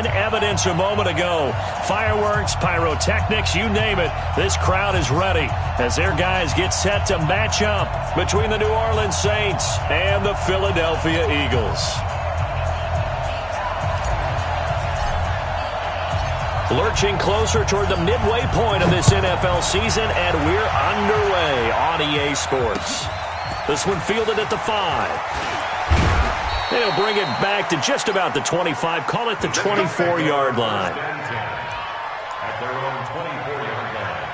and evidence a moment ago. Fireworks, pyrotechnics, you name it. This crowd is ready as their guys get set to match up between the New Orleans Saints and the Philadelphia Eagles. Lurching closer toward the midway point of this NFL season, and we're underway on EA Sports. This one fielded at the 5. They'll bring it back to just about the 25. Call it the 24-yard line. At their own 24-yard line.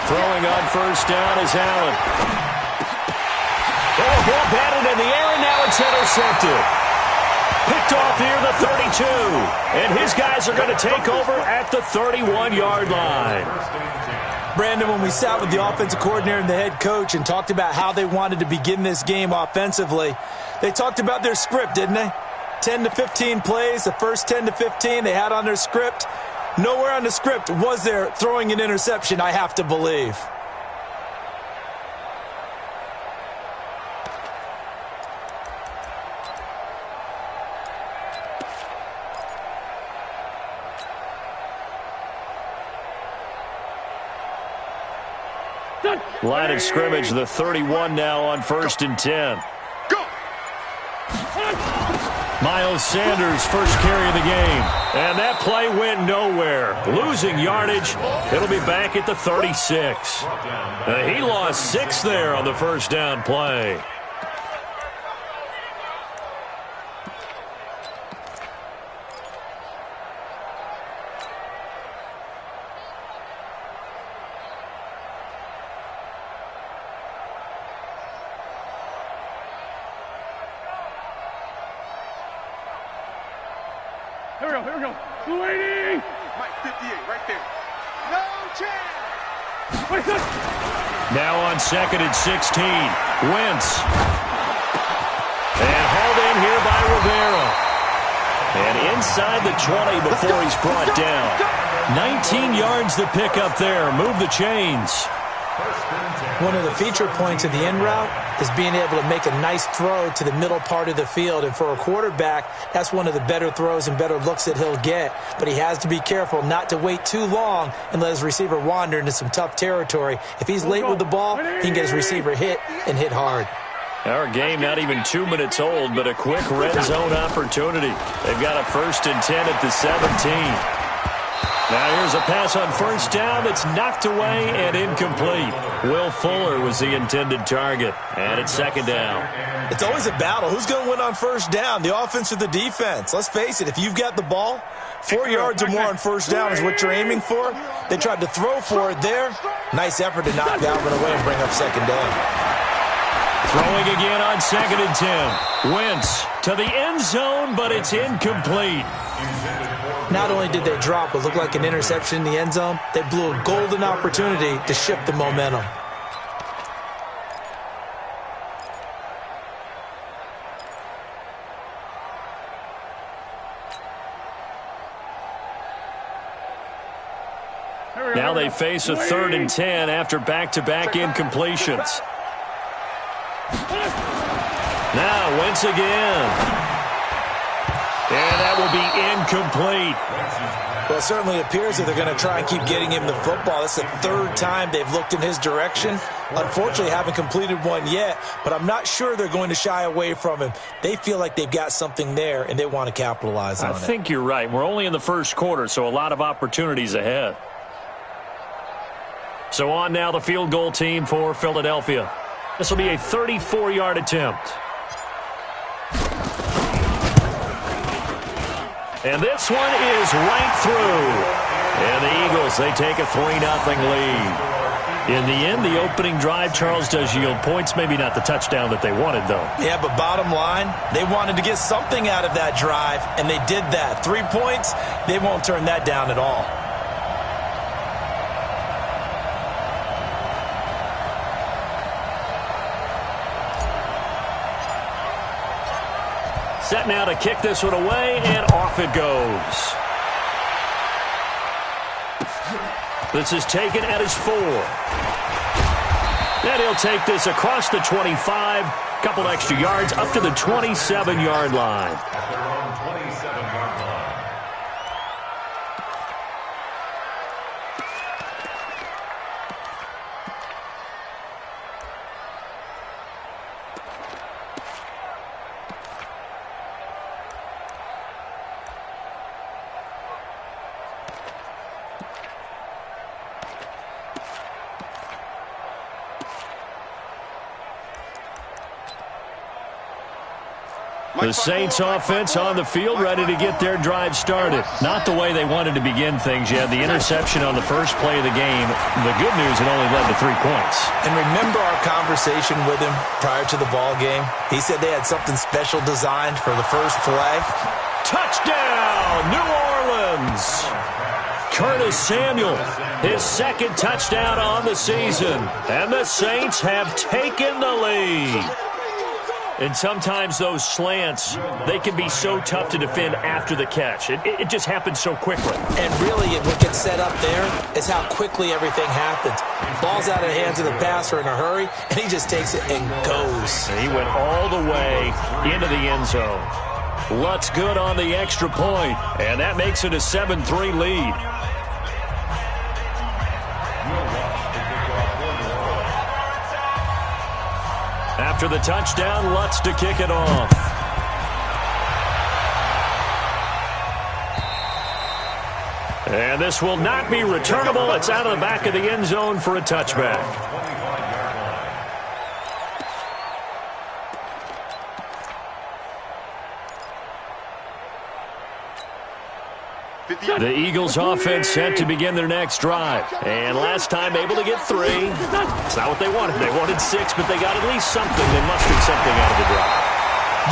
Throwing on first down is Allen. Oh, ball batted in the air, and now it's intercepted. Picked off near the 32. And his guys are going to take over at the 31-yard line. Brandon, when we sat with the offensive coordinator and the head coach and talked about how they wanted to begin this game offensively, they talked about their script, didn't they? 10 to 15 plays, the first 10 to 15 they had on their script. Nowhere on the script was there throwing an interception, I have to believe. Line of scrimmage, the 31 now on 1st and 10. Miles Sanders, first carry of the game. And that play went nowhere. Losing yardage. It'll be back at the 36. He lost 6 there on the first down play. Here we go. Lady! Mike 58, right there. No chance! Now on 2nd and 16. Wentz. And hauled in here by Rivera. And inside the 20 before he's brought down. 19 yards to pick up there. Move the chains. One of the feature points of the end route is being able to make a nice throw to the middle part of the field. And for a quarterback, that's one of the better throws and better looks that he'll get. But he has to be careful not to wait too long and let his receiver wander into some tough territory. If he's late with the ball, he can get his receiver hit and hit hard. Our game not even 2 minutes old, but a quick red zone opportunity. They've got a 1st and 10 at the 17. Now here's a pass on first down that's knocked away and incomplete. Will Fuller was the intended target, and it's 2nd down. It's always a battle. Who's going to win on first down, the offense or the defense? Let's face it, if you've got the ball, 4 yards or more on first down is what you're aiming for. They tried to throw for it there. Nice effort to knock Dalvin away and bring up 2nd down. Throwing again on 2nd and 10. Wentz to the end zone, but it's incomplete. Not only did they drop what looked like an interception in the end zone, they blew a golden opportunity to shift the momentum. Now they face a 3rd and 10 after back-to-back incompletions. Now Wentz again. And that will be incomplete. Well, it certainly appears that they're going to try and keep getting him the football. That's the 3rd time they've looked in his direction. Unfortunately, haven't completed one yet, but I'm not sure they're going to shy away from him. They feel like they've got something there, and they want to capitalize on it. I think you're right. We're only in the 1st quarter, so a lot of opportunities ahead. So on now the field goal team for Philadelphia. This will be a 34-yard attempt. And this one is right through. And the Eagles, they take a 3-0 lead. In the end, the opening drive, Charles, does yield points. Maybe not the touchdown that they wanted, though. Yeah, but bottom line, they wanted to get something out of that drive, and they did that. 3 points, they won't turn that down at all. Set now to kick this one away, and off it goes. This is taken at his 4. And he'll take this across the 25, couple extra yards up to the 27-yard line. At their own 27-yard line. The Saints offense on the field, ready to get their drive started. Not the way they wanted to begin things yet. The interception on the first play of the game. The good news, it only led to 3 points. And remember our conversation with him prior to the ball game? He said they had something special designed for the first play. Touchdown, New Orleans! Curtis Samuel, his second touchdown on the season. And the Saints have taken the lead. And sometimes those slants, they can be so tough to defend after the catch. It just happens so quickly. And really, what gets set up there is how quickly everything happens. Ball's out of the hands of the passer in a hurry, and he just takes it and goes. And he went all the way into the end zone. Lutz good on the extra point, and that makes it a 7-3 lead. After the touchdown, Lutz to kick it off. And this will not be returnable. It's out of the back of the end zone for a touchback. The Eagles offense set to begin their next drive. And last time able to get 3. It's not what they wanted. They wanted 6, but they got at least something. They mustered something out of the drive.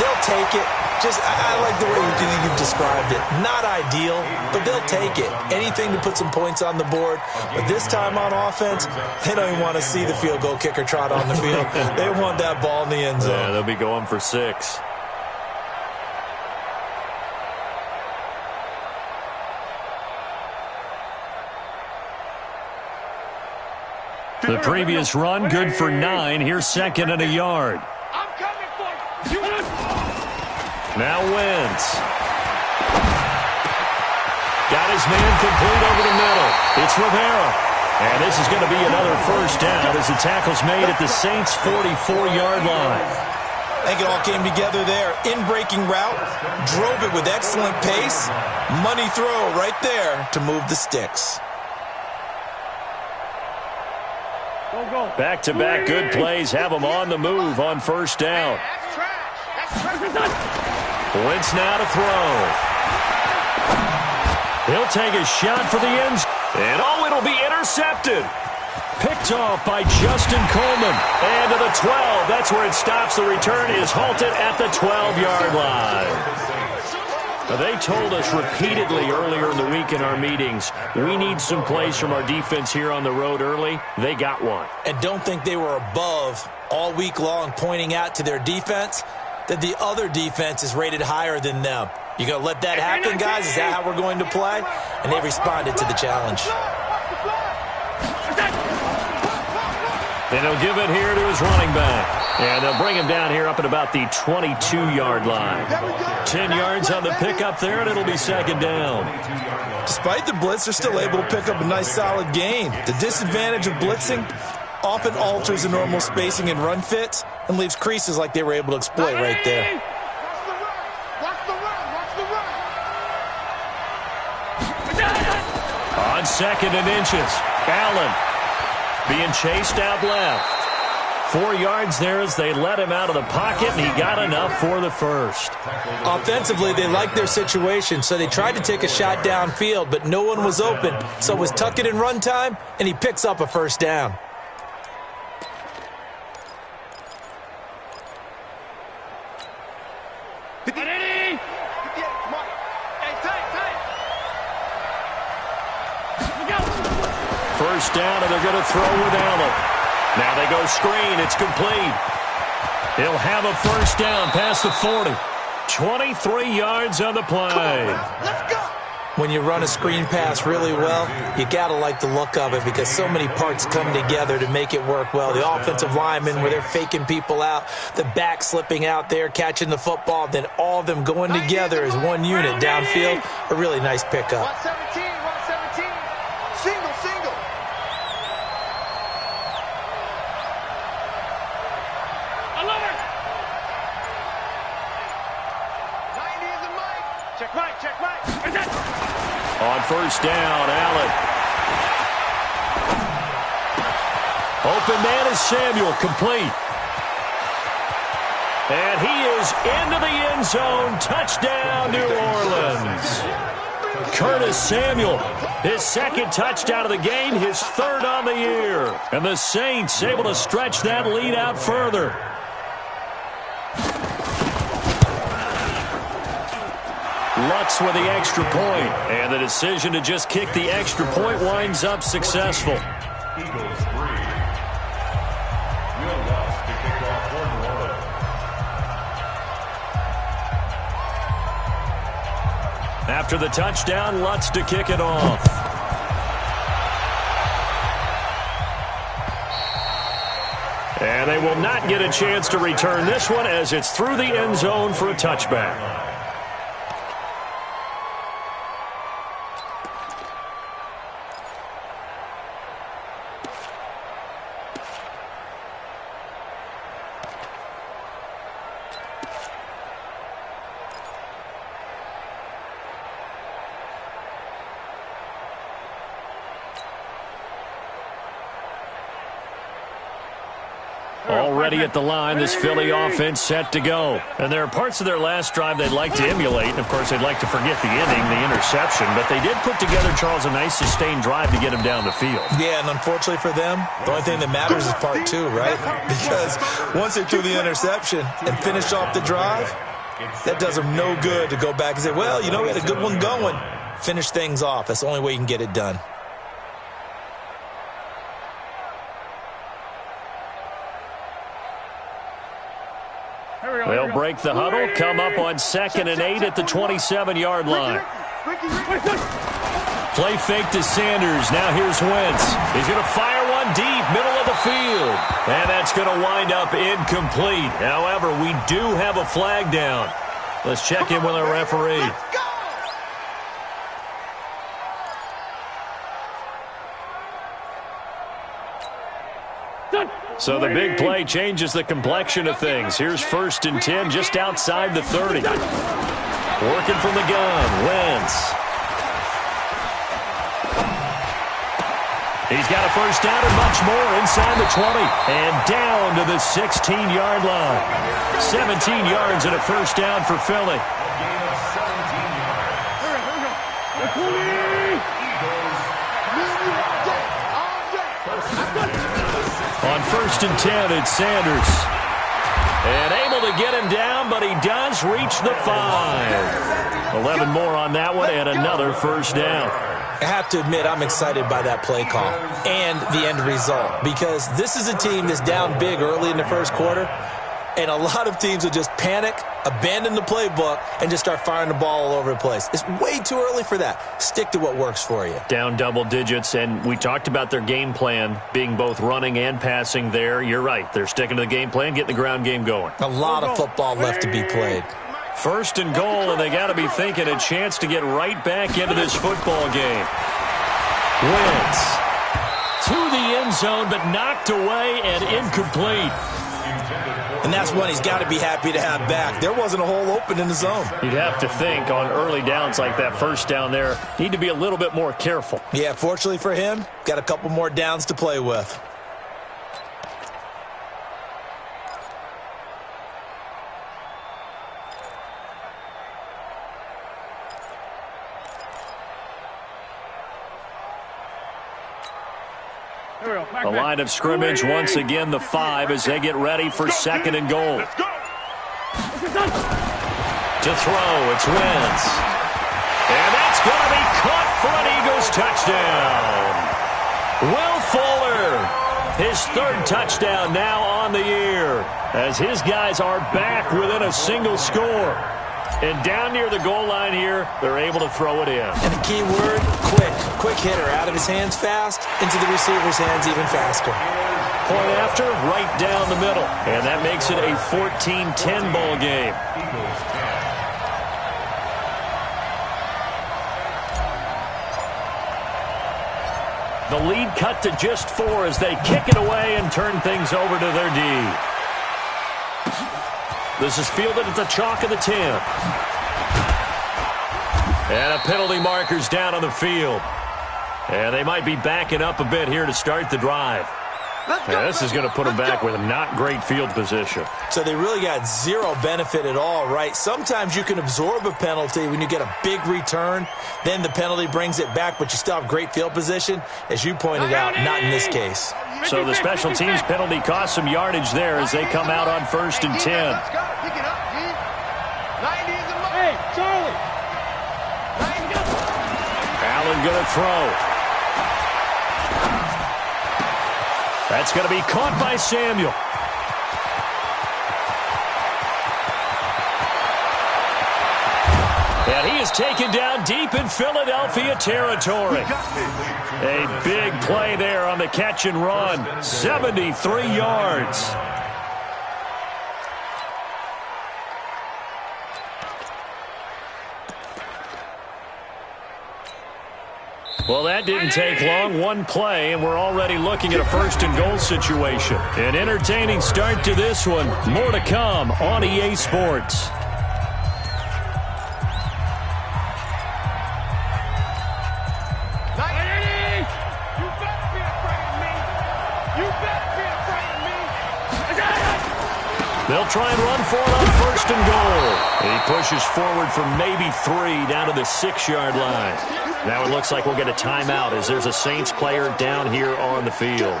They'll take it. I like the way you've described it. Not ideal, but they'll take it. Anything to put some points on the board. But this time on offense, they don't even want to see the field goal kicker trot on the field. They want that ball in the end zone. Yeah, they'll be going for 6. The previous run, good for 9. Here's second and a yard. I'm coming for you. Now Wentz. Got his man complete over the middle. It's Rivera. And this is going to be another first down as the tackle's made at the Saints' 44-yard line. I think it all came together there. In-breaking route, drove it with excellent pace. Money throw right there to move the sticks. Back-to-back good plays have them on the move on first down. Wentz now to throw. He'll take a shot for the end zone. And it'll be intercepted. Picked off by Justin Coleman. And to the 12. That's where it stops. The return is halted at the 12-yard line. They told us repeatedly earlier in the week in our meetings, we need some plays from our defense here on the road early. They got one. And don't think they were above all week long pointing out to their defense that the other defense is rated higher than them. You going to let that happen, guys? Is that how we're going to play? And they responded to the challenge. And he'll give it here to his running back. And they'll bring him down here up at about the 22-yard line. 10 yards on the pickup there, and it'll be second down. Despite the blitz, they're still able to pick up a nice, solid gain. The disadvantage of blitzing often alters the normal spacing and run fits and leaves creases like they were able to exploit right there. Watch the run. On second and inches, Allen being chased out left. 4 yards there as they let him out of the pocket, and he got enough for the first. Offensively, they liked their situation, so they tried to take a shot downfield, but no one was open. So it was tuck it in run time, and he picks up a first down. Ready? 58, come on. Hey, tight. Go. First down, and they're going to throw with Allen. Now they go screen. It's complete. He'll have a first down past the 40. 23 yards on the play. Let's go. When you run a screen pass really well, you got to like the look of it because so many parts come together to make it work well. The offensive linemen, where they're faking people out, the back slipping out there, catching the football, then all of them going together as one unit downfield. A really nice pickup. 117. Single. I love it. 90 is the mic. Check right. On first down, Allen. Open man is Samuel, complete. And he is into the end zone. Touchdown, New Orleans. Curtis Samuel, his second touchdown of the game, his third on the year. And the Saints able to stretch that lead out further. Lutz with the extra point, and the decision to just kick the extra point winds up successful. Eagles 3. Will Lutz to kick off for New Orleans. After the touchdown, Lutz to kick it off. And they will not get a chance to return this one as it's through the end zone for a touchback. Already at the line, this Philly offense set to go. And there are parts of their last drive they'd like to emulate. And, of course, they'd like to forget the inning, the interception. But they did put together, Charles, a nice sustained drive to get him down the field. Yeah, and unfortunately for them, the only thing that matters is part two, right? Because once they threw the interception and finished off the drive, that does them no good to go back and say, well, you know, we had a good one going. Finish things off. That's the only way you can get it done. They'll break the huddle, come up on 2nd and 8 at the 27-yard line. Play fake to Sanders. Now here's Wentz. He's going to fire one deep, middle of the field. And that's going to wind up incomplete. However, we do have a flag down. Let's check in with our referee. So the big play changes the complexion of things. Here's 1st and 10 just outside the 30. Working from the gun, Wentz. He's got a first down and much more inside the 20. And down to the 16-yard line. 17 yards and a first down for Philly. On 1st and 10, it's Sanders. And able to get him down, but he does reach the 5. 11 more on that one, and another first down. I have to admit, I'm excited by that play call and the end result, because this is a team that's down big early in the first quarter, and a lot of teams will just panic, abandon the playbook, and just start firing the ball all over the place. It's way too early for that. Stick to what works for you. Down double digits, and we talked about their game plan being both running and passing there. You're right. They're sticking to the game plan, getting the ground game going. A lot of football left to be played. 1st and goal, and they got to be thinking a chance to get right back into this football game. Wentz to the end zone, but knocked away and incomplete. And that's one he's got to be happy to have back. There wasn't a hole open in the zone. You'd have to think on early downs like that first down there, need to be a little bit more careful. Yeah, fortunately for him, got a couple more downs to play with. The line of scrimmage, once again, the 5 as they get ready for 2nd and goal. To throw, it's Wentz. And that's going to be caught for an Eagles touchdown. Will Fuller, his third touchdown now on the year, as his guys are back within a single score. And down near the goal line here, they're able to throw it in. And the key word, quick. Quick hitter, out of his hands fast, into the receiver's hands even faster. Point after, right down the middle. And that makes it a 14-10 ball game. The lead cut to just 4 as they kick it away and turn things over to their D. This is fielded at the chalk of the 10. And a penalty marker's down on the field. And they might be backing up a bit here to start the drive. Yeah, this is going to put them back with a not great field position. So they really got zero benefit at all, right? Sometimes you can absorb a penalty when you get a big return. Then the penalty brings it back, but you still have great field position. As you pointed out, not in this case. So the special teams penalty cost some yardage there as they come out on 1st and 10. Hey, Charlie. Allen going to throw. That's going to be caught by Samuel. And he is taken down deep in Philadelphia territory. A big play there on the catch and run. 73 yards. Well, that didn't take long. One play, and we're already looking at a 1st and goal situation. An entertaining start to this one. More to come on EA Sports. They'll try and run for it on 1st and goal. He pushes forward for maybe 3 down to the 6-yard line. Now it looks like we'll get a timeout as there's a Saints player down here on the field.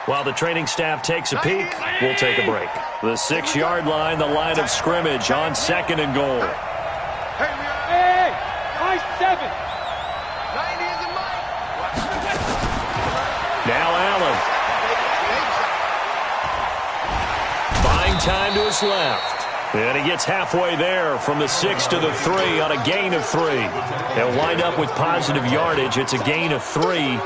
While the training staff takes a peek, we'll take a break. The 6-yard line, the line of scrimmage on 2nd and goal. Hey, high 7. 90 is the mic. Now Allen. Buying time to his left. And he gets halfway there from the 6 to the 3 on a gain of 3. They'll wind up with positive yardage. It's a gain of 3,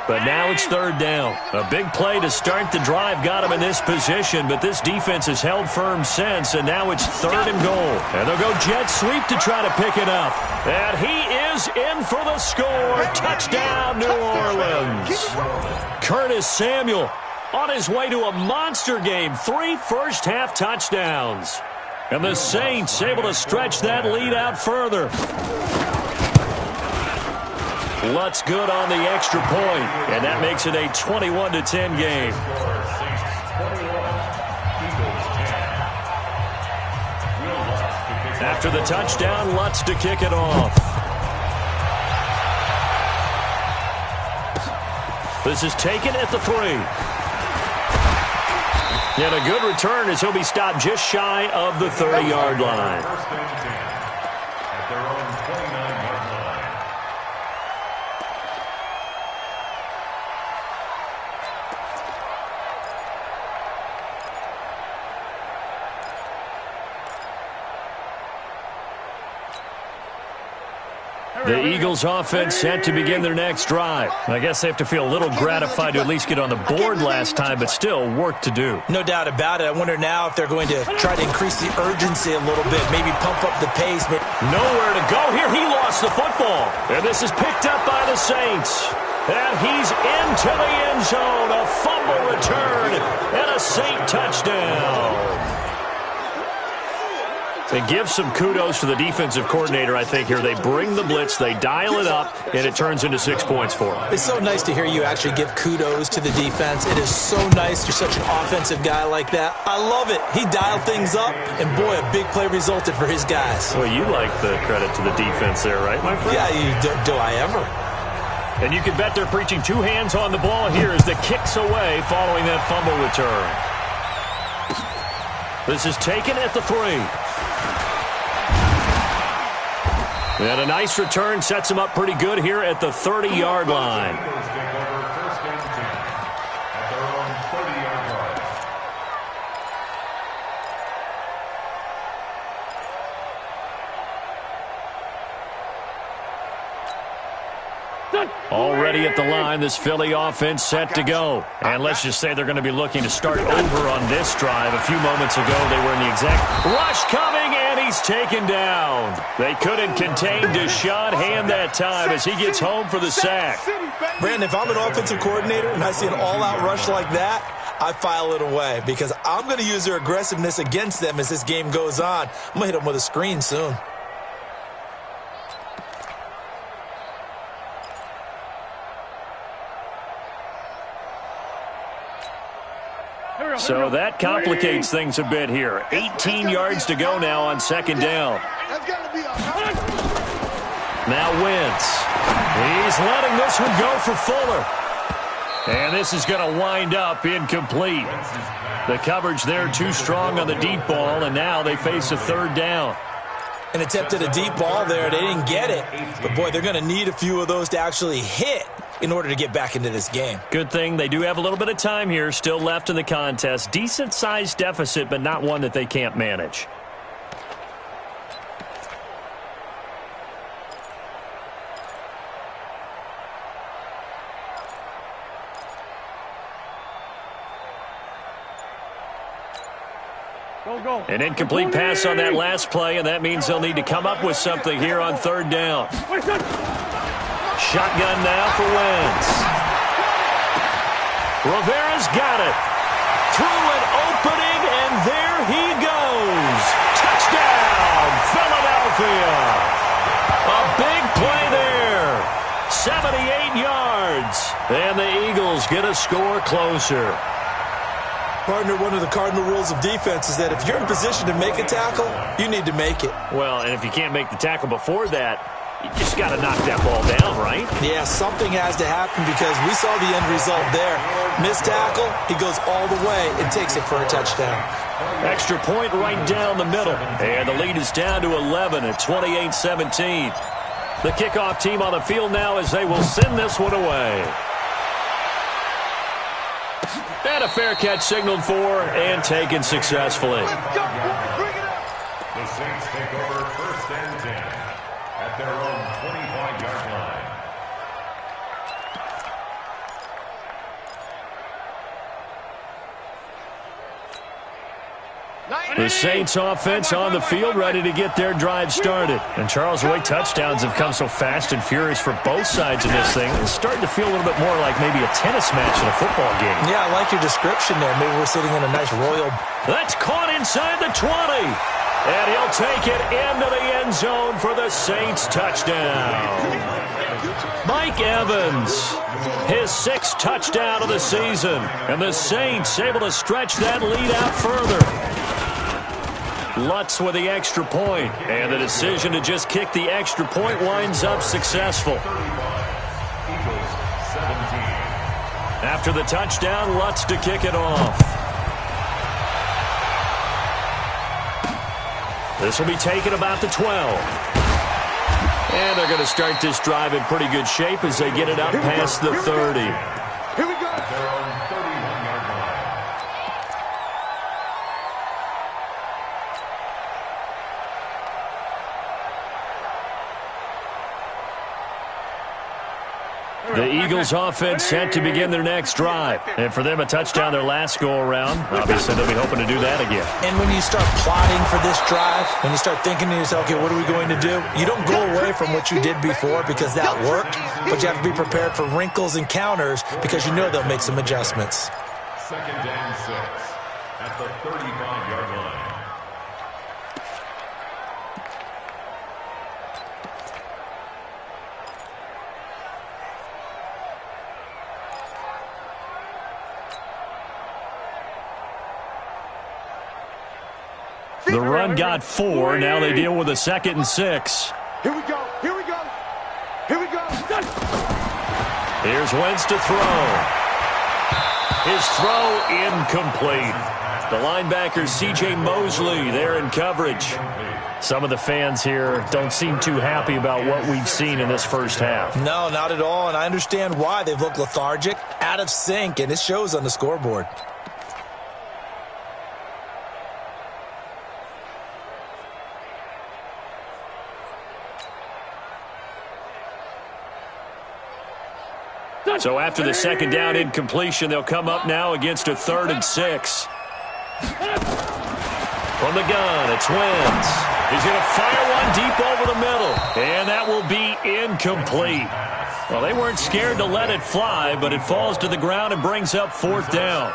but now it's 3rd down. A big play to start the drive got him in this position, but this defense has held firm since, and now it's 3rd and goal. And they'll go jet sweep to try to pick it up. And he is in for the score. Touchdown, New Orleans. Curtis Samuel on his way to a monster game. 3 first-half touchdowns. And the Saints able to stretch that lead out further. Lutz good on the extra point, and that makes it a 21-10 game. After the touchdown, Lutz to kick it off. This is taken at the 3. And a good return as he'll be stopped just shy of the 30-yard line. At their own 29-yard line. The Eagles offense set to begin their next drive. I guess they have to feel a little gratified to at least get on the board last time, but still work to do. No doubt about it. I wonder now if they're going to try to increase the urgency a little bit, maybe pump up the pace. Nowhere to go here. He lost the football. And this is picked up by the Saints. And he's into the end zone. A fumble return and a Saint touchdown. And give some kudos to the defensive coordinator, I think, here. They bring the blitz, they dial it up, and it turns into 6 points for them. It's so nice to hear you actually give kudos to the defense. It is so nice. You're such an offensive guy like that. I love it. He dialed things up, and boy, a big play resulted for his guys. Well, you like the credit to the defense there, right, my friend? Yeah, do I ever? And you can bet they're preaching 2 hands on the ball here as the kick's away following that fumble return. This is taken at the 3. And a nice return sets him up pretty good here at the 30-yard line. Already at the line, this Philly offense set to go. And let's just say they're going to be looking to start over on this drive. A few moments ago, they were in the exact rush coming, and he's taken down. They couldn't contain Deshaun Hand that time as he gets home for the sack. Brandon, if I'm an offensive coordinator and I see an all-out rush like that, I file it away because I'm going to use their aggressiveness against them as this game goes on. I'm going to hit them with a screen soon. So that complicates things a bit here. 18 yards to go now on second down. Now Wentz. He's letting this one go for Fuller. And this is going to wind up incomplete. The coverage there too strong on the deep ball, and now they face a third down. An attempt at a deep ball there. They didn't get it. But, boy, they're going to need a few of those to actually hit in order to get back into this game. Good thing they do have a little bit of time here still left in the contest. Decent-sized deficit, but not one that they can't manage. An incomplete pass on that last play, and that means they'll need to come up with something here on third down. Shotgun now for Wentz. Rivera's got it. Through an opening, and there he goes. Touchdown, Philadelphia. A big play there. 78 yards. And the Eagles get a score closer. Partner, one of the cardinal rules of defense is that if you're in position to make a tackle, you need to make it. Well, and if you can't make the tackle before that, you just got to knock that ball down, right? Yeah, something has to happen because we saw the end result there. Missed tackle, he goes all the way and takes it for a touchdown. Extra point right down the middle. And the lead is down to 11 at 28-17. The kickoff team on the field now as they will send this one away. And a fair catch signaled for and taken successfully. The Saints take over first and 10 at their own 25-yard line. The Saints offense on the field ready to get their drive started. And Charles, the way touchdowns have come so fast and furious for both sides in this thing, it's starting to feel a little bit more like maybe a tennis match in a football game. Yeah, I like your description there. Maybe we're sitting in a nice royal. That's caught inside the 20. And he'll take it into the end zone for the Saints touchdown. Mike Evans, his 6th touchdown of the season. And the Saints able to stretch that lead out further. Lutz with the extra point, and the decision to just kick the extra point winds up successful. After the touchdown, Lutz to kick it off. This will be taken about the 12. And they're going to start this drive in pretty good shape as they get it up past the 30. Here we go. At their own 31-yard line. The Eagles offense set to begin their next drive. And for them, a touchdown their last go-around. Obviously, they'll be hoping to do that again. And when you start plotting for this drive, when you start thinking to yourself, okay, what are we going to do? You don't go away from what you did before because that worked, but you have to be prepared for wrinkles and counters because you know they'll make some adjustments. 2nd and 6 at the 35-yard line. The run got 4. Now they deal with a 2nd and 6. Here we go. Here we go. Here we go. Here's Wentz to throw. His throw incomplete. The linebacker, C.J. Mosley, there in coverage. Some of the fans here don't seem too happy about what we've seen in this first half. No, not at all, and I understand why. They've looked lethargic, out of sync, and it shows on the scoreboard. So after the second down incompletion, they'll come up now against a 3rd and 6. From the gun, it's Wentz. He's going to fire one deep over the middle, and that will be incomplete. Well, they weren't scared to let it fly, but it falls to the ground and brings up 4th down.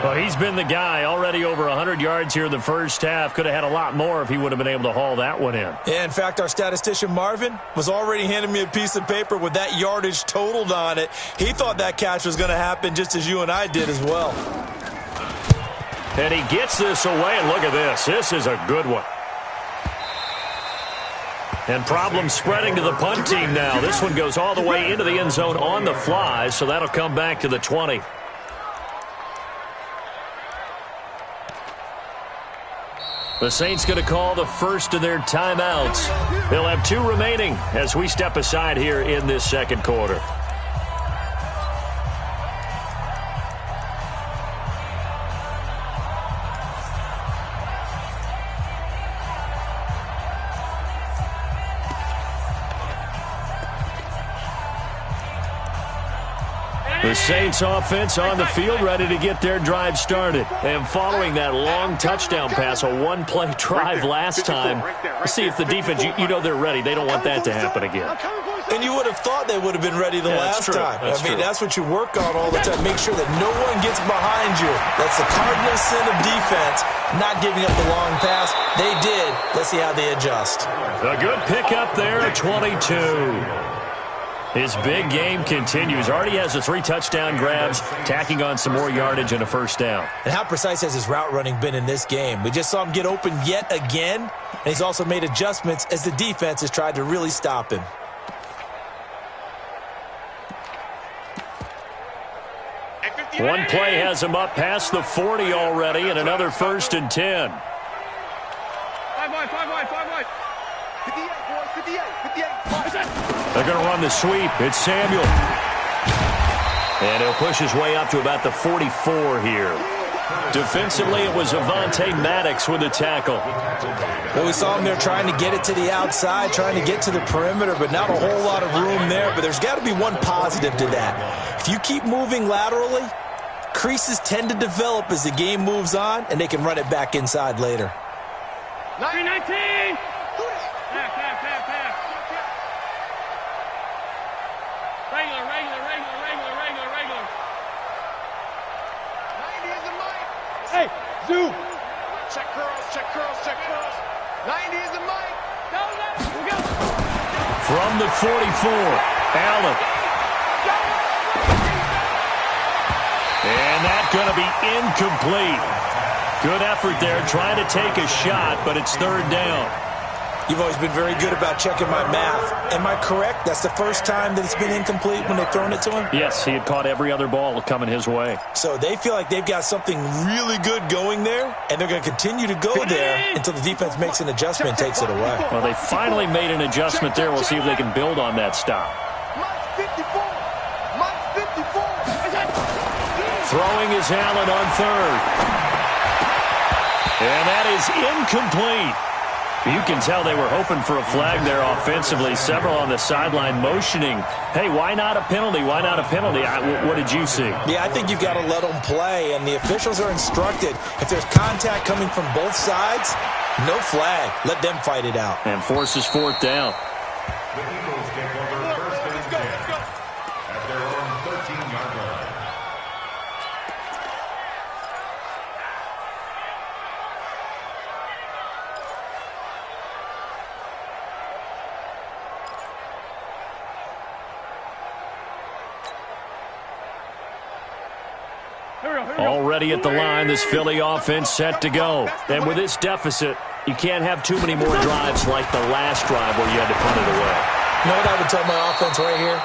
Well, he's been the guy, already over 100 yards here in the first half. Could have had a lot more if he would have been able to haul that one in. Yeah, in fact, our statistician Marvin was already handing me a piece of paper with that yardage totaled on it. He thought that catch was going to happen just as you and I did as well. And he gets this away, and look at this. This is a good one. And problems spreading to the punt team now. This one goes all the way into the end zone on the fly, so that'll come back to the 20. The Saints going to call the first of their timeouts. They'll have 2 remaining as we step aside here in this second quarter. The Saints offense on the field, ready to get their drive started. And following that long touchdown pass, a one-play drive last time, let's see if the defense, you know they're ready. They don't want that to happen again. And you would have thought they would have been ready the last time. I mean, that's what you work on all the time. Make sure that no one gets behind you. That's the cardinal sin of defense, not giving up the long pass. They did. Let's see how they adjust. A good pickup there at 22. His big game continues. Already has the 3 touchdown grabs, tacking on some more yardage and a first down. And how precise has his route running been in this game? We just saw him get open yet again, and he's also made adjustments as the defense has tried to really stop him. One play has him up past the 40 already, and another 1st and 10. 5 wide, 5 wide, 5 wide. 58, boys, 58, 58. They're going to run the sweep. It's Samuel. And he'll push his way up to about the 44 here. Defensively, it was Avonte Maddox with the tackle. Well, we saw him there trying to get it to the outside, trying to get to the perimeter, but not a whole lot of room there. But there's got to be one positive to that. If you keep moving laterally, creases tend to develop as the game moves on, and they can run it back inside later. 19! Hey, Zoo! Check curls, check curls, check curls. 90 is the mic. Go, go. From the 44, Allen. And that's going to be incomplete. Good effort there, trying to take a shot, but it's 3rd down. You've always been very good about checking my math. Am I correct? That's the first time that it's been incomplete when they've thrown it to him? Yes, he had caught every other ball coming his way. So they feel like they've got something really good going there, and they're going to continue to go there until the defense makes an adjustment and takes it away. Well, they finally made an adjustment there. We'll see if they can build on that stop. Throwing is Allen on 3rd. And that is incomplete. You can tell they were hoping for a flag there offensively. Several on the sideline motioning, hey, why not a penalty? Why not a penalty? What did you see? Yeah, I think you've got to let them play, and the officials are instructed. If there's contact coming from both sides, no flag. Let them fight it out. And forces 4th down. The Eagles take over 1st and 10 at their own 13-yard line. Already at the line, this Philly offense set to go. And with this deficit, you can't have too many more drives like the last drive where you had to punt it away. You know what I would tell my offense right here?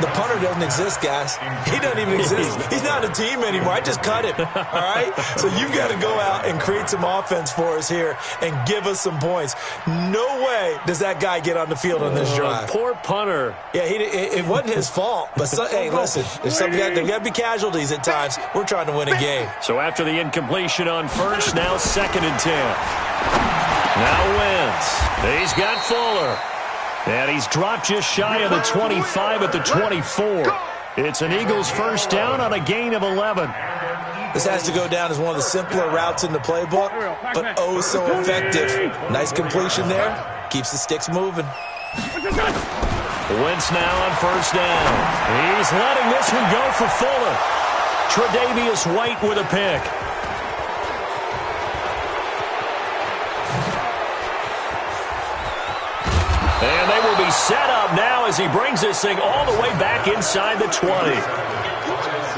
The punter doesn't exist, guys. He doesn't even exist. He's not a team anymore. I just cut him, all right? So you've got to go out and create some offense for us here and give us some points. No way does that guy get on the field on this drive. Poor punter. Yeah, it wasn't his fault. But, hey, listen, there's got to be casualties at times. We're trying to win a game. So after the incompletion on first, now 2nd and 10. Now Wentz. He's got Fuller. And he's dropped just shy of the 25 at the 24. It's an Eagles first down on a gain of 11. This has to go down as one of the simpler routes in the playbook, but oh so effective. Nice completion there. Keeps the sticks moving. Wentz now on first down. He's letting this one go for Fuller. Tre'Davious White with a pick. And they will be set up now as he brings this thing all the way back inside the 20.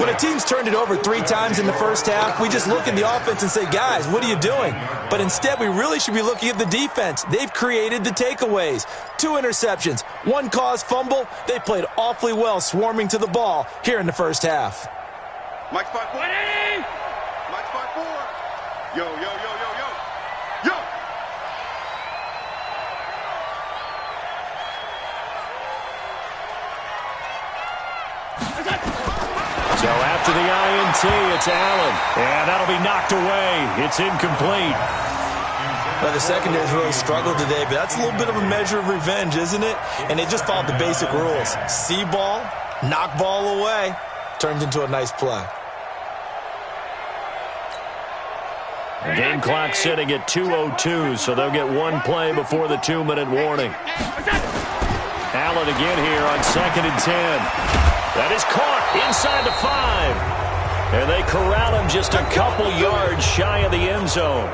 When a team's turned it over 3 times in the first half, we just look at the offense and say, guys, what are you doing? But instead, we really should be looking at the defense. They've created the takeaways. 2 interceptions, 1 caused fumble. They played awfully well swarming to the ball here in the first half. Mike 5-4. Mike 5-4. Yo, yo, yo, yo, yo. Yo. So after the INT, it's Allen. And that'll be knocked away. It's incomplete. Well, the secondary's really struggled today, but that's a little bit of a measure of revenge, isn't it? And they just followed the basic rules. See ball, knock ball away. Turned into a nice play. The game clock sitting at 2:02, so they'll get 1 play before the 2-minute warning. Allen again here on 2nd and 10. That is caught inside the 5. And they corral him just a couple yards shy of the end zone.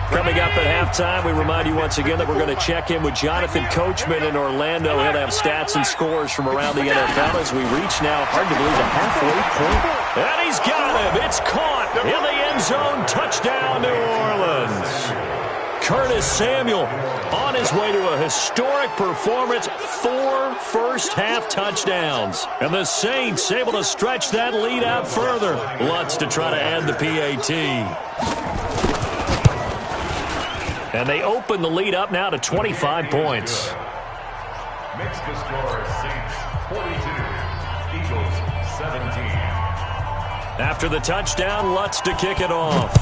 Coming up at halftime, we remind you once again that we're going to check in with Jonathan Coachman in Orlando. He'll have stats and scores from around the NFL as we reach now, hard to believe, the halfway point. And he's got him. It's caught in the end zone. Touchdown, New Orleans. Curtis Samuel on his way to a historic performance, 4 first-half touchdowns. And the Saints able to stretch that lead out further. Lutz to try to add the PAT. And they open the lead up now to 25 points. Makes the score Saints 42, Eagles 17. After the touchdown, Lutz to kick it off.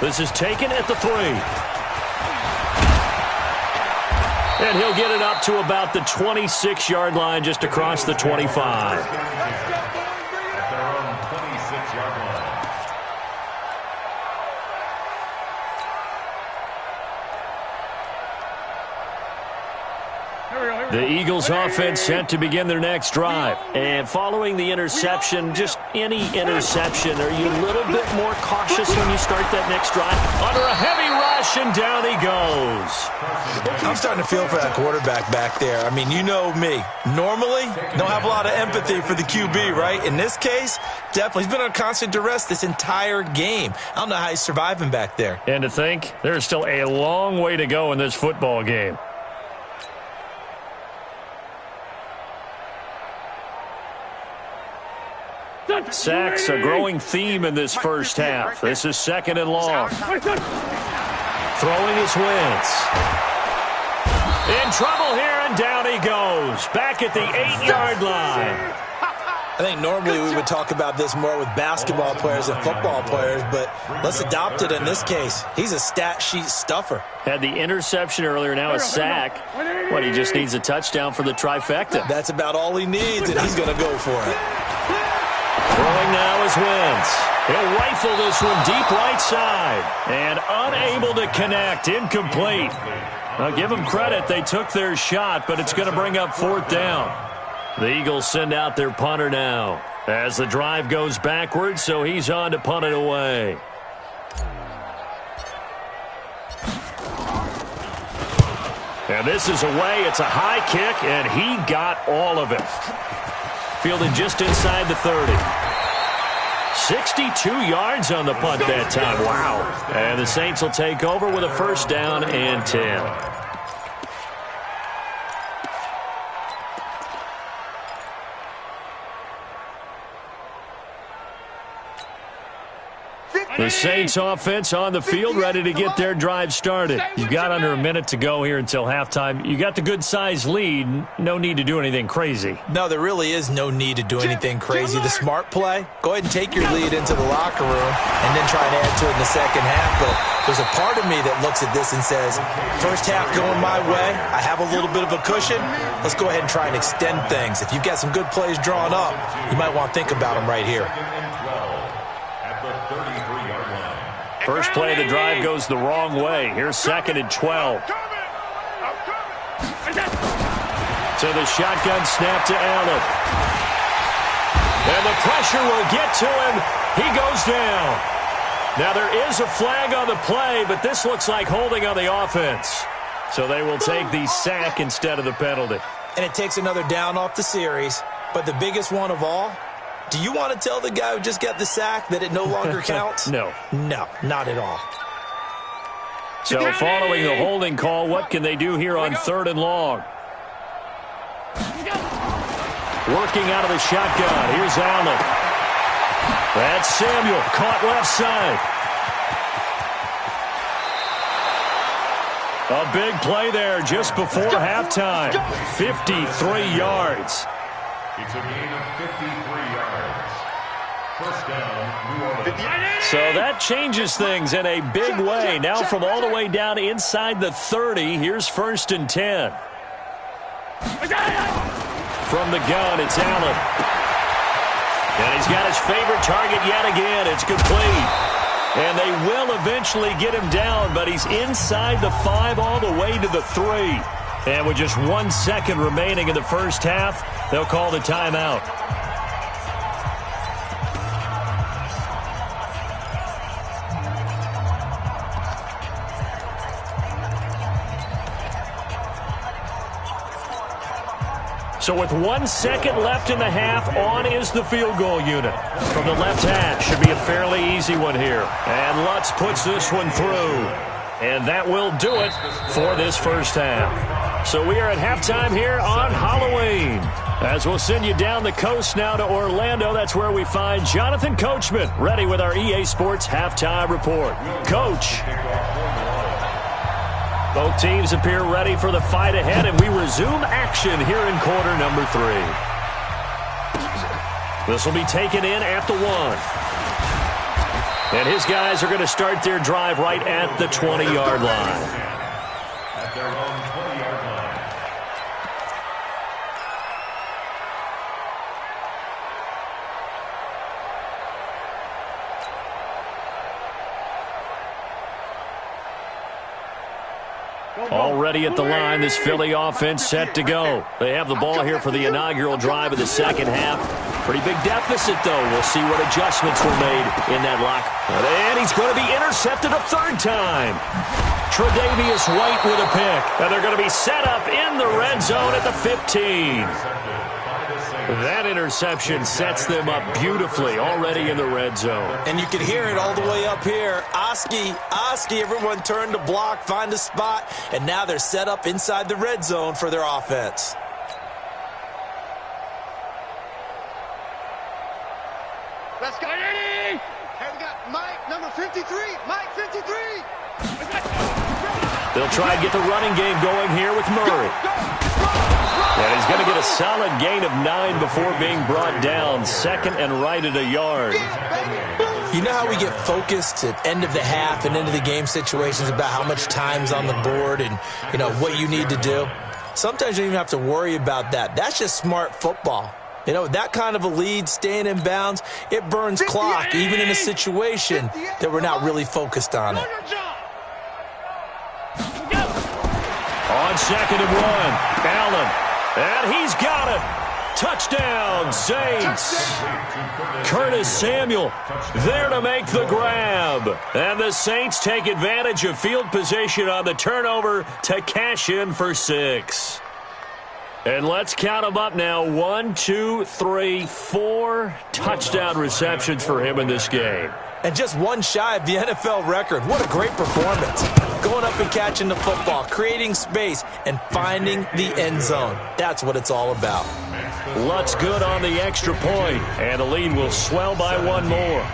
This is taken at the 3. And he'll get it up to about the 26-yard line just across the 25. At their own 26-yard line. The Eagles offense set to begin their next drive. And following the interception, just any interception, are you a little bit more cautious when you start that next drive? Under a heavy rush, and down he goes. I'm starting to feel for that quarterback back there. I mean, you know me. Normally, don't have a lot of empathy for the QB, right? In this case, definitely. He's been on constant duress this entire game. I don't know how he's surviving back there. And to think, there's still a long way to go in this football game. Sacks, a growing theme in this first half. This is 2nd and long. Throwing his Wentz. In trouble here, and down he goes. Back at the 8-yard line. I think normally we would talk about this more with basketball players and football players, but let's adopt it in this case. He's a stat sheet stuffer. Had the interception earlier, now a sack. What, he just needs a touchdown for the trifecta. That's about all he needs, and he's going to go for it. Throwing now is Wentz. He'll rifle this one deep right side. And unable to connect. Incomplete. Now give them credit. They took their shot, but it's going to bring up 4th down. The Eagles send out their punter now as the drive goes backwards, so he's on to punt it away. And this is away. It's a high kick, and he got all of it. Fielded just inside the 30. 62 yards on the punt that time. Wow. And the Saints will take over with a first down and 10. The Saints offense on the field, ready to get their drive started. You've got under a minute to go here until halftime. You got the good-sized lead. No need to do anything crazy. No, there really is no need to do anything crazy. The smart play, go ahead and take your lead into the locker room and then try and add to it in the second half. But there's a part of me that looks at this and says, first half going my way, I have a little bit of a cushion. Let's go ahead and try and extend things. If you've got some good plays drawn up, you might want to think about them right here. First play of the drive goes the wrong way. Here's 2nd and 12. To the shotgun snap to Allen. And the pressure will get to him. He goes down. Now there is a flag on the play, but this looks like holding on the offense. So they will take the sack instead of the penalty. And it takes another down off the series. But the biggest one of all, do you want to tell the guy who just got the sack that it no longer counts? No. No, not at all. So following the holding call, what can they do here on 3rd and long? Working out of the shotgun. Here's Allen. That's Samuel. Caught left side. A big play there just before halftime. 53 yards. It's a gain of 53 yards. First down, New Orleans. So that changes things in a big way. Now from all the way down inside the 30, here's 1st and 10. From the gun, it's Allen. And he's got his favorite target yet again. It's complete. And they will eventually get him down, but he's inside the 5 all the way to the 3. And with just 1 second remaining in the first half, they'll call the timeout. So with 1 second left in the half, on is the field goal unit. From the left hash, should be a fairly easy one here. And Lutz puts this one through. And that will do it for this first half. So we are at halftime here on Halloween. As we'll send you down the coast now to Orlando, that's where we find Jonathan Coachman, ready with our EA Sports Halftime Report. Coach. Both teams appear ready for the fight ahead, and we resume action here in quarter number 3. This will be taken in at the 1. And his guys are going to start their drive right at the 20-yard line. At their own 20-yard line. Already at the line, this Philly offense set to go. They have the ball here for the inaugural drive of the second half. Pretty big deficit, though. We'll see what adjustments were made in that lock. And he's going to be intercepted a 3rd time. Tre'Davious White with a pick. And they're going to be set up in the red zone at the 15. That interception sets them up beautifully already in the red zone. And you can hear it all the way up here. Oski, everyone turned to block, find a spot, and now they're set up inside the red zone for their offense. Let's go. Hey, we got Mike, number 53. Mike, 53. They'll try and get the running game going here with Murray. And he's going to get a solid gain of 9 before being brought down. 2nd and right at a yard. You know how we get focused at end of the half and into the game situations about how much time's on the board and, you know, what you need to do? Sometimes you don't even have to worry about that. That's just smart football. You know, that kind of a lead, staying in bounds, it burns clock, even in a situation that we're not really focused on it. On 2nd and 1, Allen. And he's got it. Touchdown, Saints. Curtis Samuel there to make the grab. And the Saints take advantage of field position on the turnover to cash in for 6. And let's count them up now. 1, 2, 3, 4 touchdown receptions for him in this game. And just one shy of the NFL record. What a great performance. Going up and catching the football, creating space, and finding the end zone. That's what it's all about. Lutz good on the extra point, and the lead will swell by one more.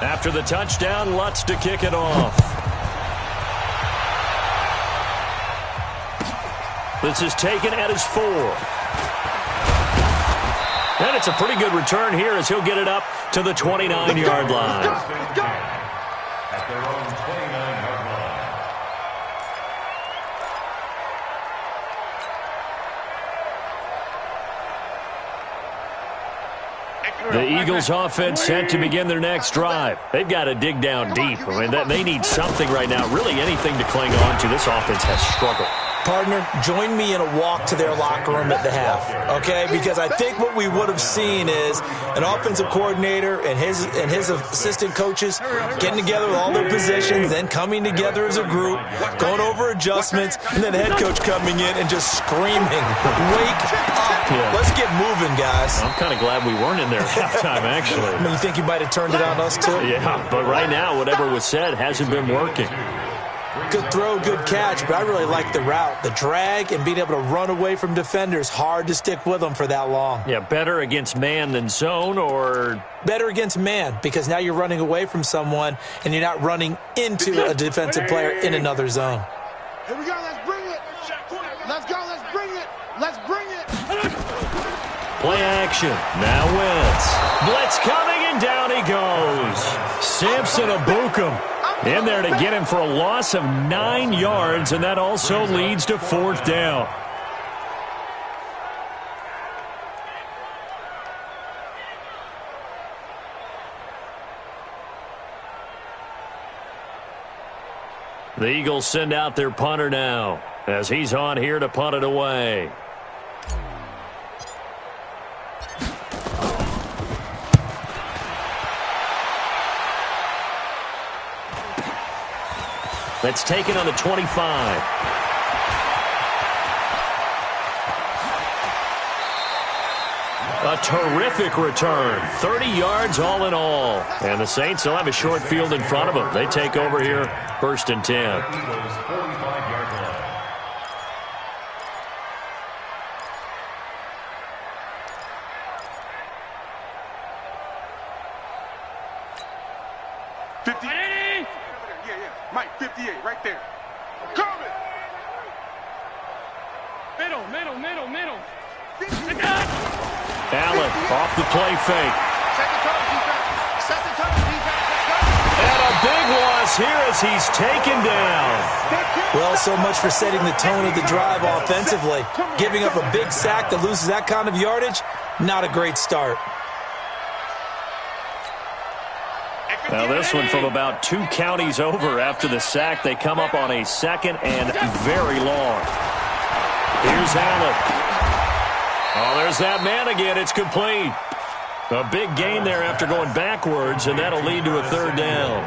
After the touchdown, Lutz to kick it off. This is taken at his 4. And it's a pretty good return here as he'll get it up to the 29-yard line. At their own 29-yard line. The Eagles offense set to begin their next drive. They've got to dig down deep. I mean, they need something right now, really anything to cling on to. This offense has struggled. Partner, join me in a walk to their locker room at the half, okay? Because I think what we would have seen is an offensive coordinator and his assistant coaches getting together with all their positions, then coming together as a group, going over adjustments, and then the head coach coming in and just screaming, "Wake up! Yeah. Let's get moving, guys." I'm kind of glad we weren't in there at halftime, actually. I mean, you think he might have turned it on us, too? Yeah, but right now, whatever was said hasn't been working. Good throw, good catch, but I really like the route. The drag and being able to run away from defenders, hard to stick with them for that long. Yeah, better against man than zone, or? Better against man, because now you're running away from someone and you're not running into a defensive player in another zone. Here we go, let's bring it. Let's go, let's bring it. Let's bring it. Play action. Now Wentz. Blitz coming, and down he goes. Simpson Abukum in there to get him for a loss of 9 yards, and that also leads to 4th down. The Eagles send out their punter now as he's on here to punt it away. That's taken on the 25. A terrific return. 30 yards all in all. And the Saints will have a short field in front of them. They take over here, 1st and 10. Eagles 45-yard line. Mike, 58, right there. Coming! Middle. Allen off the play fake. Second touch defense. And a big loss here as he's taken down. Well, so much for setting the tone of the drive offensively. Giving up a big sack that loses that kind of yardage, not a great start. Now this one from about 2 counties over after the sack. They come up on a 2nd and very long. Here's Allen. Oh, there's that man again. It's complete. A big gain there after going backwards, and that'll lead to a 3rd down.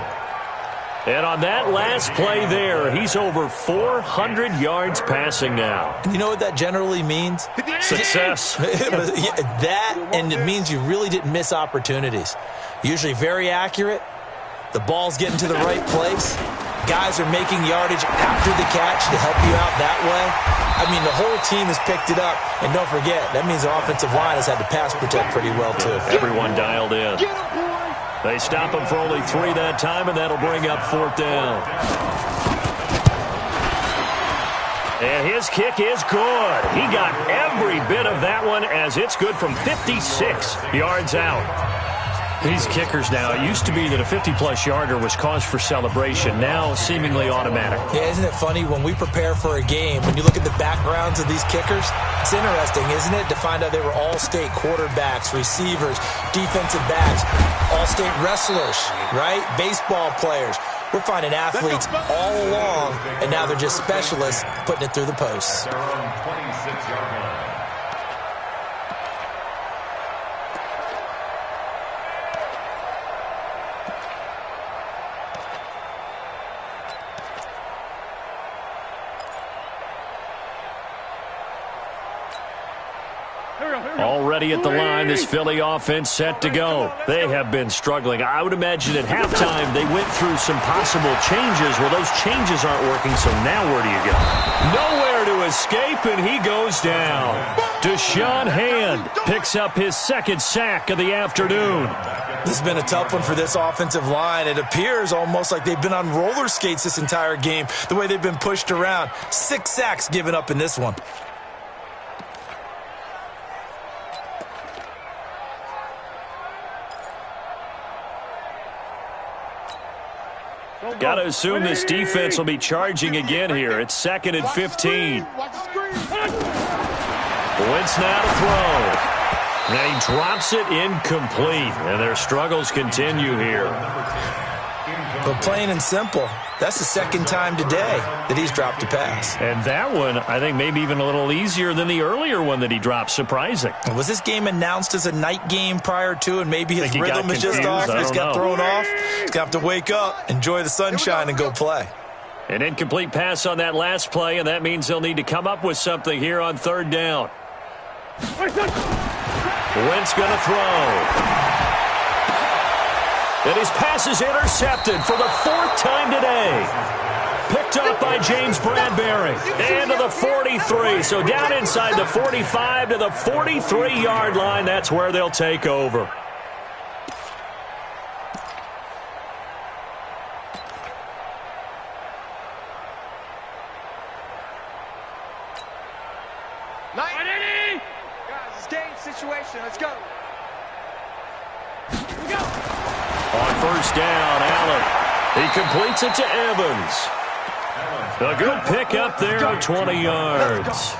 And on that last play there, he's over 400 yards passing now. You know what that generally means? Success. That, and it means you really didn't miss opportunities. Usually very accurate. The ball's getting to the right place. Guys are making yardage after the catch to help you out that way. I mean, the whole team has picked it up. And don't forget, that means the offensive line has had to pass protect pretty well, too. Everyone dialed in. They stop him for only 3 that time, and that'll bring up 4th down. And his kick is good. He got every bit of that one as it's good from 56 yards out. These kickers now, it used to be that a 50-plus yarder was cause for celebration, now seemingly automatic. Yeah, isn't it funny when we prepare for a game, when you look at the backgrounds of these kickers, it's interesting, isn't it, to find out they were all-state quarterbacks, receivers, defensive backs, all-state wrestlers, right? Baseball players. We're finding athletes all along, and now they're just specialists putting it through the posts. Their own 26-yard line. Already at the line, this Philly offense set to go. They have been struggling. I would imagine at halftime they went through some possible changes. Well, those changes aren't working, so now where do you go? Nowhere to escape, and he goes down. Deshaun Hand picks up his second sack of the afternoon. This has been a tough one for this offensive line. It appears almost like they've been on roller skates this entire game, the way they've been pushed around. 6 sacks given up in this one. Got to assume this defense will be charging again here. It's 2nd and 15. Wentz now to throw. And he drops it incomplete. And their struggles continue here. But plain and simple, that's the second time today that he's dropped a pass. And that one, I think, maybe even a little easier than the earlier one that he dropped. Surprising. Was this game announced as a night game prior to, and maybe his rhythm is just off? He's got thrown off. He's going to have to wake up, enjoy the sunshine, and go play. An incomplete pass on that last play, and that means they'll need to come up with something here on 3rd down. Wentz going to throw. And his pass is intercepted for the 4th time today. Picked up by James Bradbury. And to the 43. So down inside the 45 to the 43-yard line. That's where they'll take over. Guys, it's game situation. Let's go. Here we go. On 1st down, Allen. He completes it to Evans. A good pick up there of 20 yards.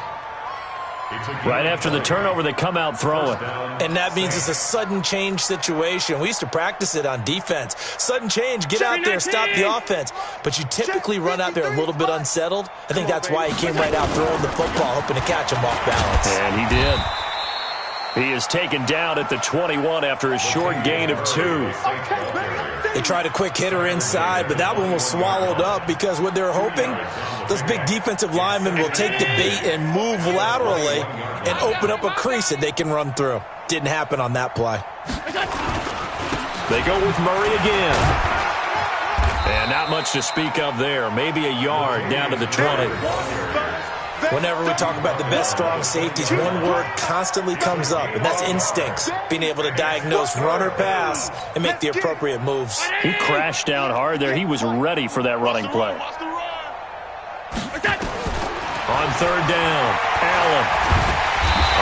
Right after the turnover, they come out throwing. And that means it's a sudden change situation. We used to practice it on defense. Sudden change, get out there, stop the offense. But you typically run out there a little bit unsettled. I think that's why he came right out throwing the football, hoping to catch him off balance. And he did. He is taken down at the 21 after a short gain of 2. They tried a quick hitter inside, but that one was swallowed up because what they're hoping, those big defensive linemen will take the bait and move laterally and open up a crease that they can run through. Didn't happen on that play. They go with Murray again. And not much to speak of there. Maybe a yard down to the 20. Whenever we talk about the best strong safeties, one word constantly comes up, and that's instincts. Being able to diagnose run or pass and make the appropriate moves. He crashed down hard there. He was ready for that running play. On 3rd down, Allen.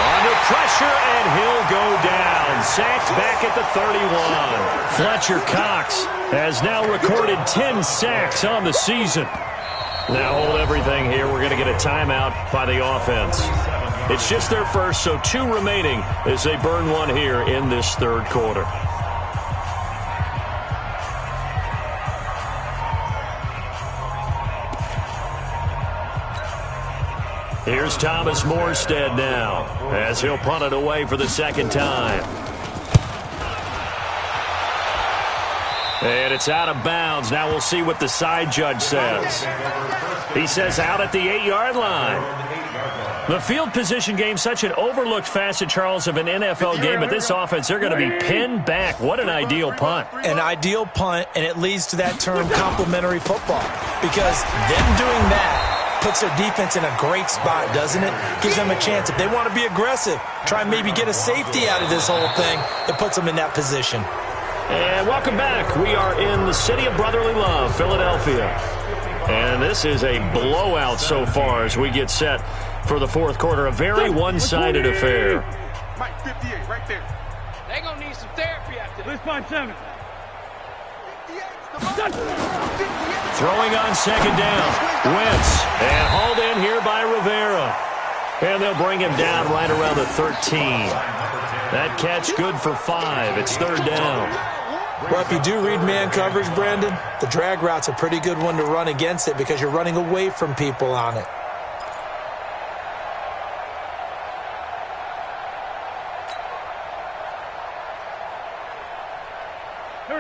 Under pressure, and he'll go down. Sacked back at the 31. Fletcher Cox has now recorded 10 sacks on the season. Now hold everything here. We're going to get a timeout by the offense. It's just their first, so 2 remaining as they burn one here in this 3rd quarter. Here's Thomas Morstead now as he'll punt it away for the 2nd time. And it's out of bounds. Now we'll see what the side judge says. He says out at the 8-yard line. The field position game, such an overlooked facet, Charles, of an NFL game, but this offense, they're going to be pinned back. What an ideal punt. An ideal punt, and it leads to that term complementary football, because them doing that puts their defense in a great spot, doesn't it? Gives them a chance. If they want to be aggressive, try and maybe get a safety out of this whole thing, it puts them in that position. And welcome back. We are in the city of brotherly love, Philadelphia. And this is a blowout so far as we get set for the 4th quarter. A very one-sided affair. Mike, 58, right there. They're going to need some therapy after this. 5-7. Throwing on 2nd down. Wentz. And hauled in here by Rivera. And they'll bring him down right around the 13. That catch good for 5. It's 3rd down. Well, if you do read man coverage, Brandon, the drag route's a pretty good one to run against it because you're running away from people on it.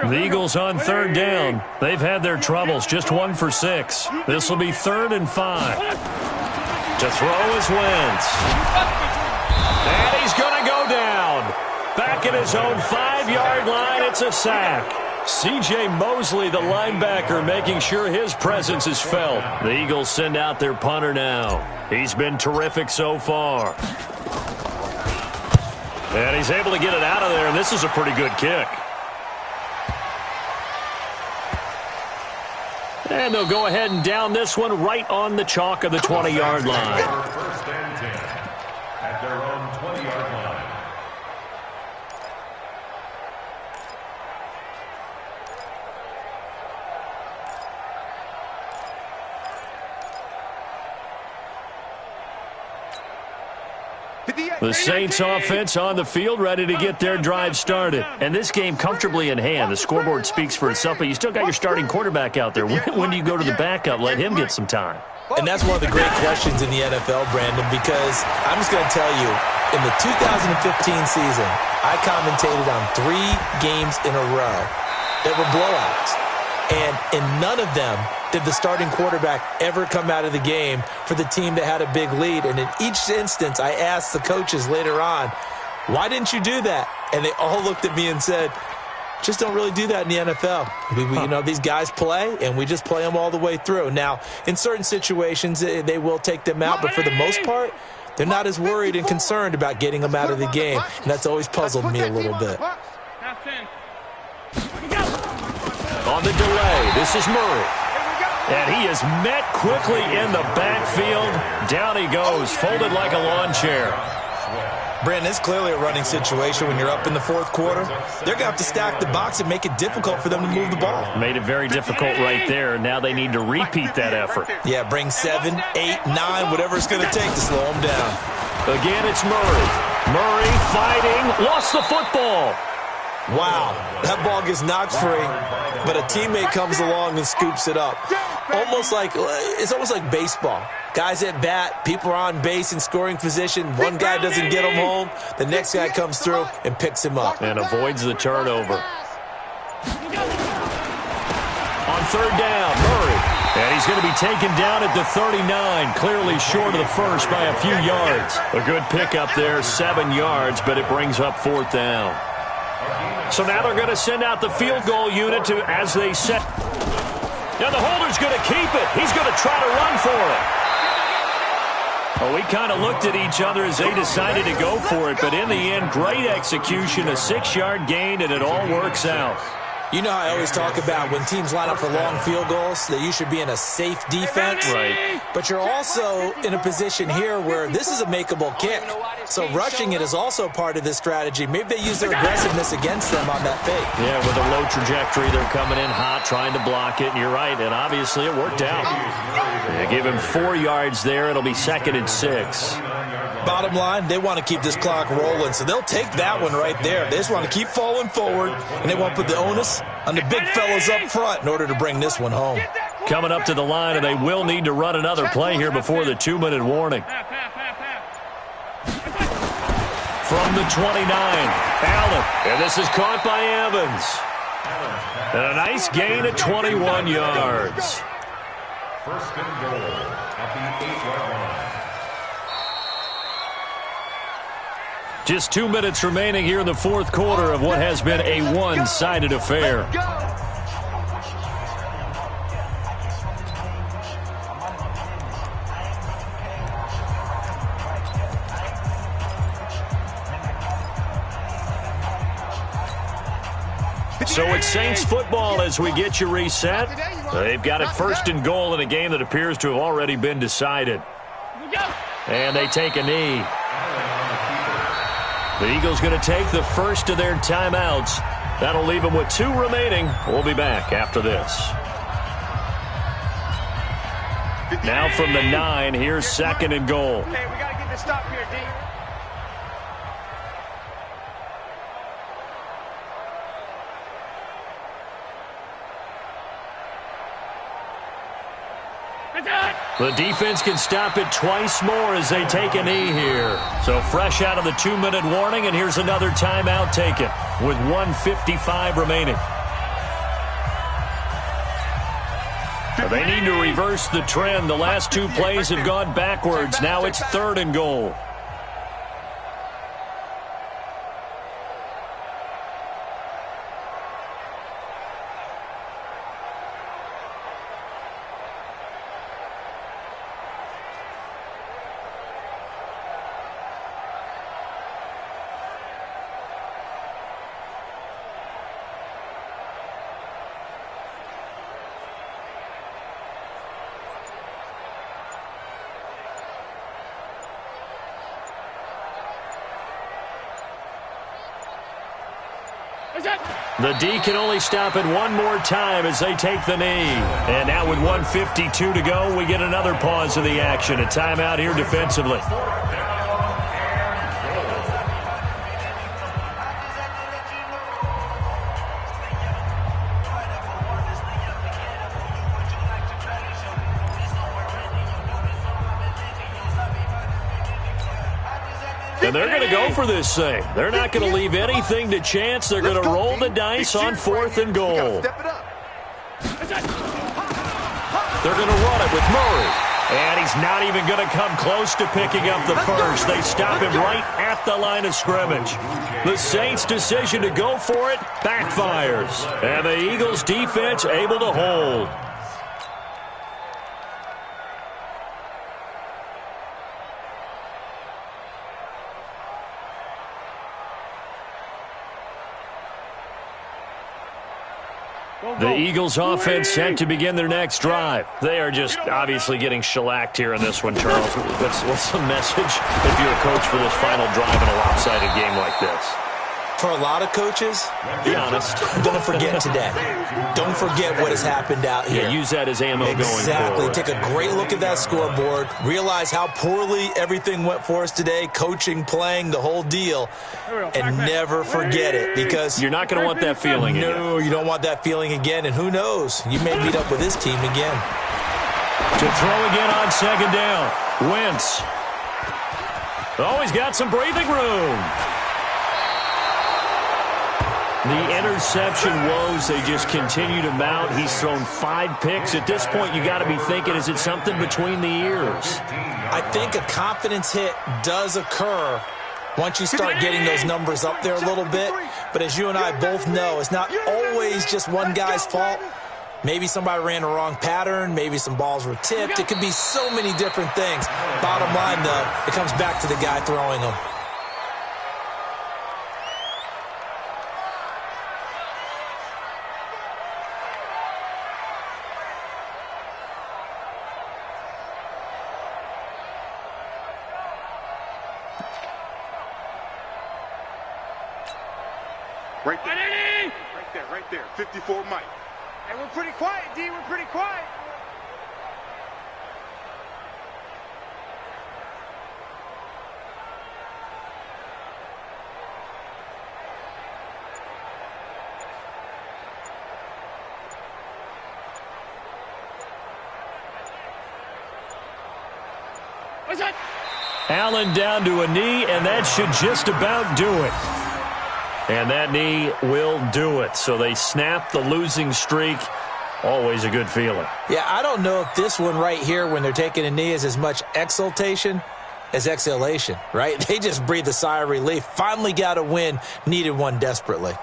The Eagles on 3rd down. They've had their troubles, just 1 for 6. This will be 3rd and 5. To throw is Wentz. And he's going to Back at his own 5-yard line, it's a sack. C.J. Mosley, the linebacker, making sure his presence is felt. The Eagles send out their punter now. He's been terrific so far. And he's able to get it out of there, and this is a pretty good kick. And they'll go ahead and down this one right on the chalk of the 20-yard line. First and 10 at their own 20-yard line. The Saints offense on the field, ready to get their drive started. And this game comfortably in hand. The scoreboard speaks for itself, but you still got your starting quarterback out there. When do you go to the backup? Let him get some time. And that's one of the great questions in the NFL, Brandon, because I'm just going to tell you, in the 2015 season, I commentated on 3 games in a row that were blowouts. And in none of them did the starting quarterback ever come out of the game for the team that had a big lead. And in each instance, I asked the coaches later on, why didn't you do that? And they all looked at me and said, just don't really do that in the NFL. You know, these guys play, and we just play them all the way through. Now, in certain situations, they will take them out, but for the most part, they're not as worried and concerned about getting them out of the game. And that's always puzzled me a little bit. On the delay, this is Murray. And he is met quickly in the backfield. Down he goes, folded like a lawn chair. Brandon, it's clearly a running situation when you're up in the fourth quarter. They're going to have to stack the box and make it difficult for them to move the ball. Made it very difficult right there. Now they need to repeat that effort. Yeah, bring 7, 8, 9, whatever it's going to take to slow them down. Again, it's Murray. Murray fighting, lost the football. Wow, that ball gets knocked free, but a teammate comes along and scoops it up. It's almost like baseball. Guys at bat, people are on base in scoring position. One guy doesn't get him home. The next guy comes through and picks him up. And avoids the turnover. On third down, Murray. And he's going to be taken down at the 39, clearly short of the first by a few yards. A good pickup there, 7 yards, but it brings up fourth down. So now they're going to send out the field goal unit as they set. Now the holder's going to keep it. He's going to try to run for it. Well, we kind of looked at each other as they decided to go for it, but in the end, great execution, a 6-yard gain, and it all works out. You know how I always talk about when teams line up for long field goals, that you should be in a safe defense. Right. But you're also in a position here where this is a makeable kick. So rushing it is also part of this strategy. Maybe they use their aggressiveness against them on that fake. Yeah, with a low trajectory, they're coming in hot, trying to block it, and you're right, and obviously it worked out. Yeah, give him 4 yards there. It'll be 2nd and 6. Bottom line, they want to keep this clock rolling, so they'll take that one right there. They just want to keep falling forward, and they want to put the onus on the big fellas up front in order to bring this one home. Coming up to the line, and they will need to run another play here before the 2-minute warning. From the 29, Allen, and this is caught by Evans. And a nice gain at 21 yards. First and goal at the 8-yard line. Just 2 minutes remaining here in the fourth quarter of what has been a one-sided affair. So it's Saints football as we get you reset. They've got it 1st and goal in a game that appears to have already been decided. And they take a knee. The Eagles going to take the first of their timeouts. That'll leave them with 2 remaining. We'll be back after this. Now from the 9, here's 2nd and goal. Hey, we got to get this stop here, D. The defense can stop it twice more as they take a knee here. So fresh out of the 2-minute warning, and here's another timeout taken with 1:55 remaining. They need to reverse the trend. The last 2 plays have gone backwards. Now it's 3rd and goal. The D can only stop it one more time as they take the knee. And now with 1:52 to go, we get another pause of the action. A timeout here defensively. And they're going to go for this thing. They're not going to leave anything to chance. They're going to roll the dice on 4th and goal. They're going to run it with Murray. And he's not even going to come close to picking up the first. They stop him right at the line of scrimmage. The Saints' decision to go for it backfires. And the Eagles' defense able to hold. The Eagles offense set to begin their next drive. They are just obviously getting shellacked here in this one, Charles. What's the message if you're a coach for this final drive in a lopsided game like this? For a lot of coaches, be honest, don't forget today. Don't forget what has happened out here. Yeah, use that as ammo going forward. Exactly. Take a great look at that scoreboard. Realize how poorly everything went for us today, coaching, playing, the whole deal. And never forget it, because you're not going to want that feeling again. No, you don't want that feeling again. And who knows? You may meet up with this team again. To throw again on 2nd down. Wentz. Oh, he's got some breathing room. The interception woes, they just continue to mount. He's thrown 5 picks. At this point, you got to be thinking, is it something between the ears? I think a confidence hit does occur once you start getting those numbers up there a little bit. But as you and I both know, it's not always just one guy's fault. Maybe somebody ran the wrong pattern. Maybe some balls were tipped. It could be so many different things. Bottom line, though, it comes back to the guy throwing them. Right there. 54 Mike. Hey, we're pretty quiet, D. We're pretty quiet. What's that? Allen down to a knee, and that should just about do it. And that knee will do it. So they snap the losing streak. Always a good feeling. Yeah, I don't know if this one right here, when they're taking a knee, is as much exultation as exhalation, right? They just breathe a sigh of relief. Finally got a win. Needed one desperately.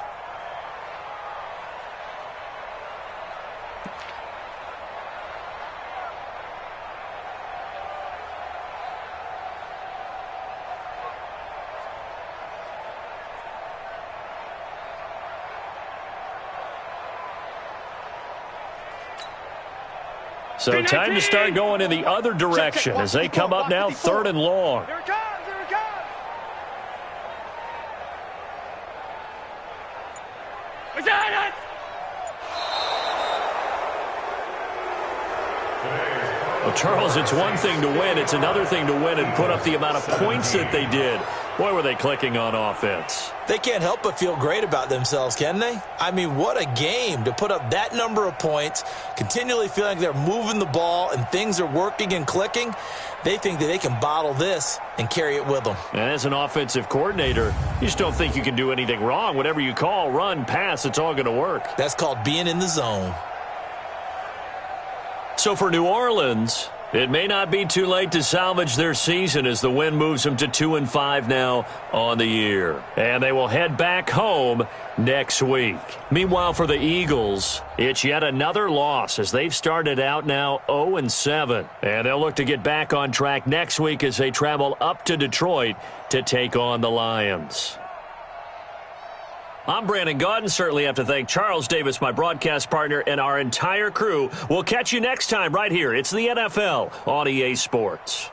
So time to start going in the other direction as they come up now 3rd and long. Here it comes. Here it comes. What's that? Well, Charles, it's one thing to win. It's another thing to win and put up the amount of points that they did. Boy, were they clicking on offense. They can't help but feel great about themselves, can they? I mean, what a game to put up that number of points, continually feeling like they're moving the ball and things are working and clicking. They think that they can bottle this and carry it with them. And as an offensive coordinator, you just don't think you can do anything wrong. Whatever you call, run, pass, it's all going to work. That's called being in the zone. So for New Orleans, it may not be too late to salvage their season as the win moves them to 2-5 now on the year. And they will head back home next week. Meanwhile, for the Eagles, it's yet another loss as they've started out now 0-7. And they'll look to get back on track next week as they travel up to Detroit to take on the Lions. I'm Brandon Gaudin. Certainly have to thank Charles Davis, my broadcast partner, and our entire crew. We'll catch you next time right here. It's the NFL on EA Sports.